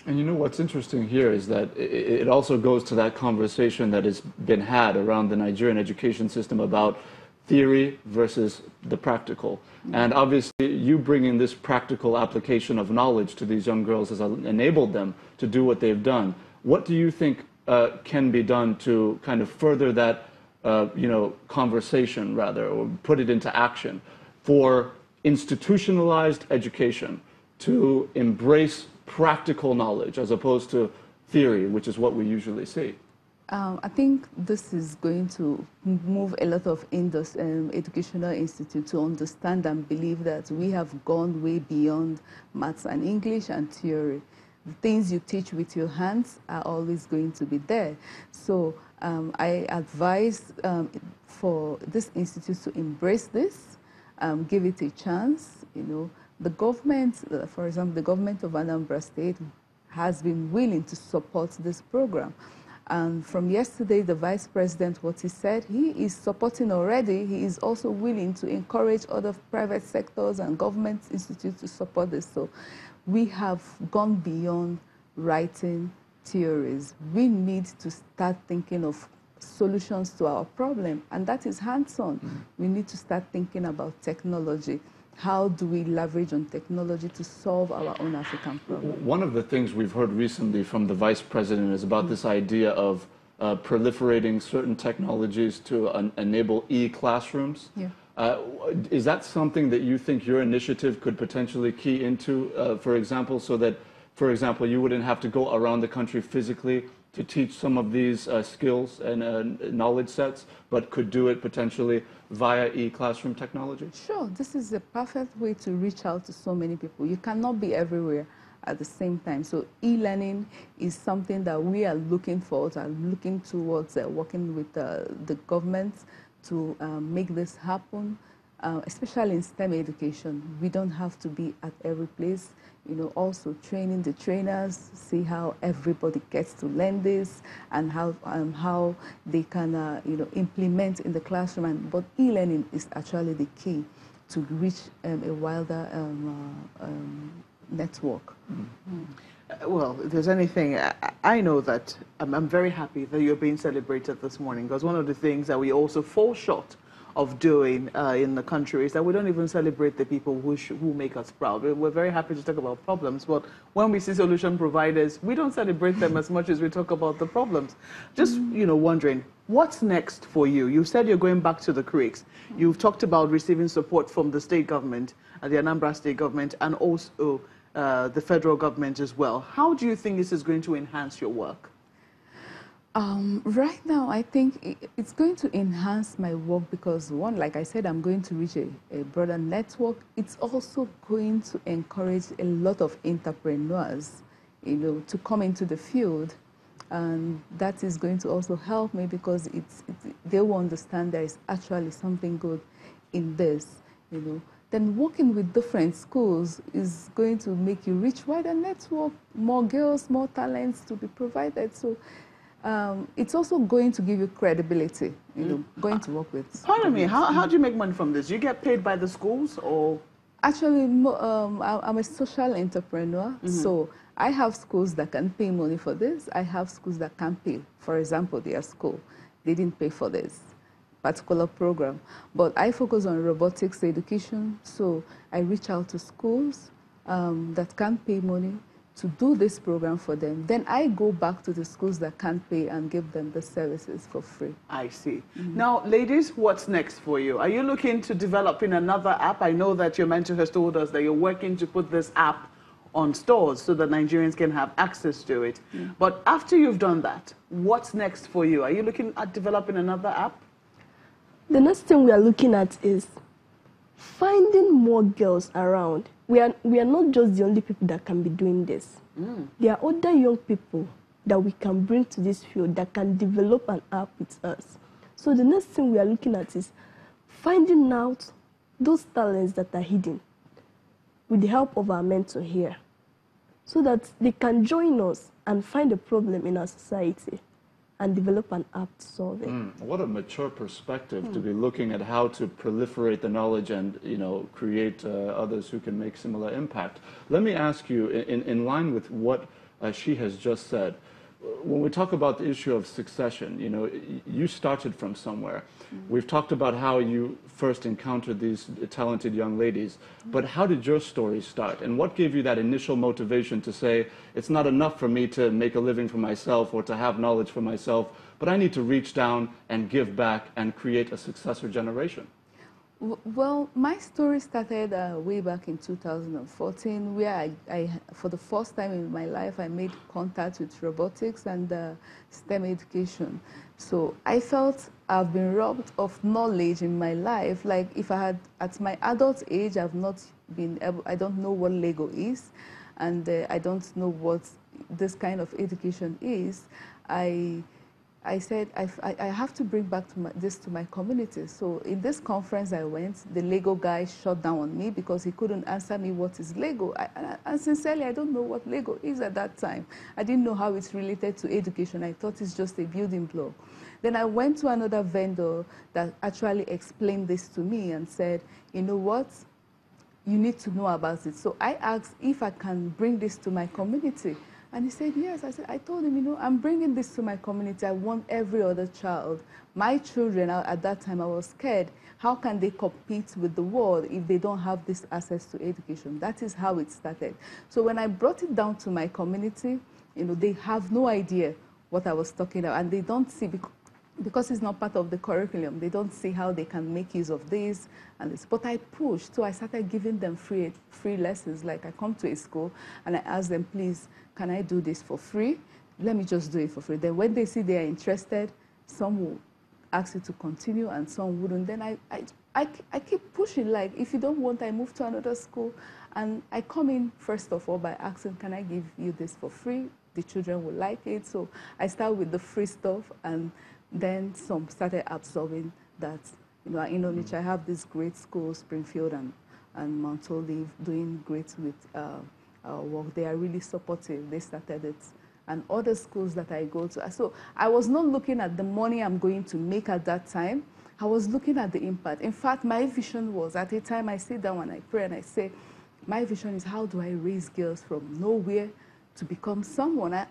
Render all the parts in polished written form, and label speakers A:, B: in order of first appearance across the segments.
A: And you know what's interesting here is that it also goes to that conversation that has been had around the Nigerian education system about theory versus the practical. And obviously, you bringing this practical application of knowledge to these young girls has enabled them to do what they've done. What do you think can be done to kind of further that, conversation, rather, or put it into action for institutionalized education to embrace practical knowledge as opposed to theory, which is what we usually see?
B: I think this is going to move a lot of educational institutes to understand and believe that we have gone way beyond maths and English and theory. The things you teach with your hands are always going to be there. So I advise for this institute to embrace this, give it a chance. The government, for example, the government of Anambra State has been willing to support this program. And from yesterday, the Vice President, what he said, he is supporting already. He is also willing to encourage other private sectors and government institutes to support this. So we have gone beyond writing theories. We need to start thinking of solutions to our problem, and that is hands-on. We need to start thinking about technology. How do we leverage on technology to solve our own African problem?
A: One of the things we've heard recently from the Vice President is about this idea of proliferating certain technologies to enable e-classrooms.
B: Yeah.
A: Is that something that you think your initiative could potentially key into, for example, so that, for example, you wouldn't have to go around the country physically to teach some of these skills and knowledge sets, but could do it potentially via e-classroom technology?
B: Sure, this is a perfect way to reach out to so many people. You cannot be everywhere at the same time. So e-learning is something that we are looking for, looking towards working with the government to make this happen, especially in STEM education. We don't have to be at every place. Also training the trainers, see how everybody gets to learn this and how they can, implement in the classroom. But e-learning is actually the key to reach a wider network.
C: Well, if there's anything, I know that I'm very happy that you're being celebrated this morning, because one of the things that we also fall short of doing in the country is that we don't even celebrate the people who make us proud. We're very happy to talk about problems, but when we see solution providers, we don't celebrate them as much as we talk about the problems. Just, wondering, what's next for you? You said you're going back to the creeks. You've talked about receiving support from the state government, the Anambra state government, and also the federal government as well. How do you think this is going to enhance your work?
B: Right now, I think it's going to enhance my work because, one, like I said, I'm going to reach a broader network. It's also going to encourage a lot of entrepreneurs, to come into the field. And that is going to also help me because they will understand there is actually something good in this, Then working with different schools is going to make you reach wider network, more girls, more talents to be provided. So it's also going to give you credibility, going to work with.
C: Pardon me, how do you make money from this? Do you get paid by the schools or?
B: Actually, I'm a social entrepreneur, so I have schools that can pay money for this. I have schools that can't pay. For example, their school, they didn't pay for this particular program. But I focus on robotics education, so I reach out to schools that can't pay money to do this program for them. Then I go back to the schools that can't pay and give them the services for free.
C: I see. Now, ladies, what's next for you? Are you looking to developing another app? I know that your mentor has told us that you're working to put this app on stores so that Nigerians can have access to it. But after you've done that, what's next for you? Are you looking at developing another app?
D: The next thing we are looking at is finding more girls around. We are not just the only people that can be doing this. There are other young people that we can bring to this field that can develop an app with us. So the next thing we are looking at is finding out those talents that are hidden with the help of our mentor here, so that they can join us and find a problem in our society and develop an app to solve it.
A: What a mature perspective to be looking at how to proliferate the knowledge and create others who can make similar impact. Let me ask you, in line with what as she has just said. When we talk about the issue of succession, you know, you started from somewhere. We've talked about how you first encountered these talented young ladies, but how did your story start? And what gave you that initial motivation to say, it's not enough for me to make a living for myself or to have knowledge for myself, but I need to reach down and give back and create a successor generation?
B: Well, my story started way back in 2014, where for the first time in my life, I made contact with robotics and STEM education. So I felt I've been robbed of knowledge in my life. Like if I had, at my adult age, I've not been able, I don't know what Lego is, and I don't know what this kind of education is. I said, I have to bring back this to my community. So in this conference I went, the Lego guy shut down on me because he couldn't answer me what is Lego. And sincerely, I don't know what Lego is at that time. I didn't know how it's related to education. I thought it's just a building block. Then I went to another vendor that actually explained this to me and said, you know what? You need to know about it. So I asked if I can bring this to my community. And he said, yes. I told him, you know, I'm bringing this to my community. I want every other child. My children, at that time, I was scared. How can they compete with the world if they don't have this access to education? That is how it started. So when I brought it down to my community, you know, they have no idea what I was talking about. And they don't see, because it's not part of the curriculum, they don't see how they can make use of this and this. But I pushed, so I started giving them free lessons. Like I come to a school and I ask them, please, can I do this for free? Let me just do it for free. Then when they see they are interested, some will ask you to continue and some wouldn't. Then I keep pushing, like if you don't want, I move to another school. And I come in, first of all, by asking, can I give you this for free? The children will like it. So I start with the free stuff, and then some started absorbing that. You know, in Onitsha, I have this great school, Springfield and Mount Olive, doing great with work. They are really supportive. They started it. And other schools that I go to. So I was not looking at the money I'm going to make at that time. I was looking at the impact. In fact, my vision was, at a time I sit down and I pray and I say, my vision is, how do I raise girls from nowhere to become someone? I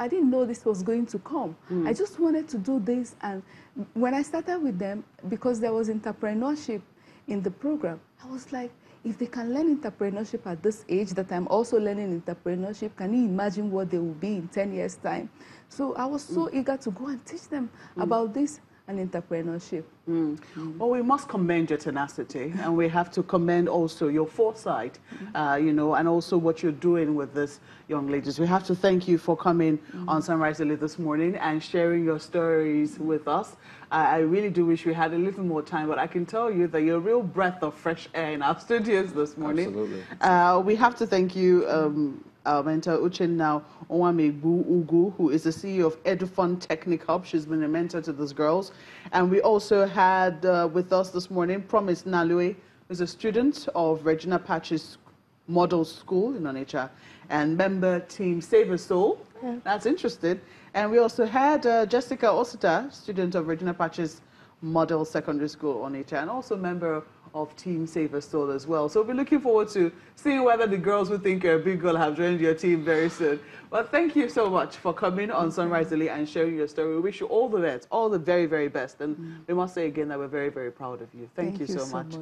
B: didn't know this was going to come. I just wanted to do this. And when I started with them, because there was entrepreneurship in the program, I was like, if they can learn entrepreneurship at this age that I'm also learning entrepreneurship, can you imagine what they will be in 10 years' time? So I was so eager to go and teach them about this and entrepreneurship.
C: Well, we must commend your tenacity, and we have to commend also your foresight, you know, and also what you're doing with this young ladies. We have to thank you for coming on Sunrise Early this morning and sharing your stories with us. I really do wish we had a little more time, but I can tell you that you're a real breath of fresh air in our studios this morning.
A: Absolutely.
C: We have to thank you, our mentor Uchenna Onwamegbu Ugu, who is the CEO of EduFund Technic Hub. She's been a mentor to these girls. And we also had with us this morning Promise Nalue, who's a student of Regina Patch's Model School in Onitsha and member Team Save a Soul. Yeah. That's interesting. And we also had Jessica Osita, student of Regina Patch's Model Secondary School Onitsha, and also member of Team Save a Soul as well. So we're looking forward to seeing whether the girls who think you're a big girl have joined your team very soon. But thank you so much for coming on Sunrise Early and sharing your story. We wish you all the best, all the very, very best. And we must say again that we're very, very proud of you. Thank you so much.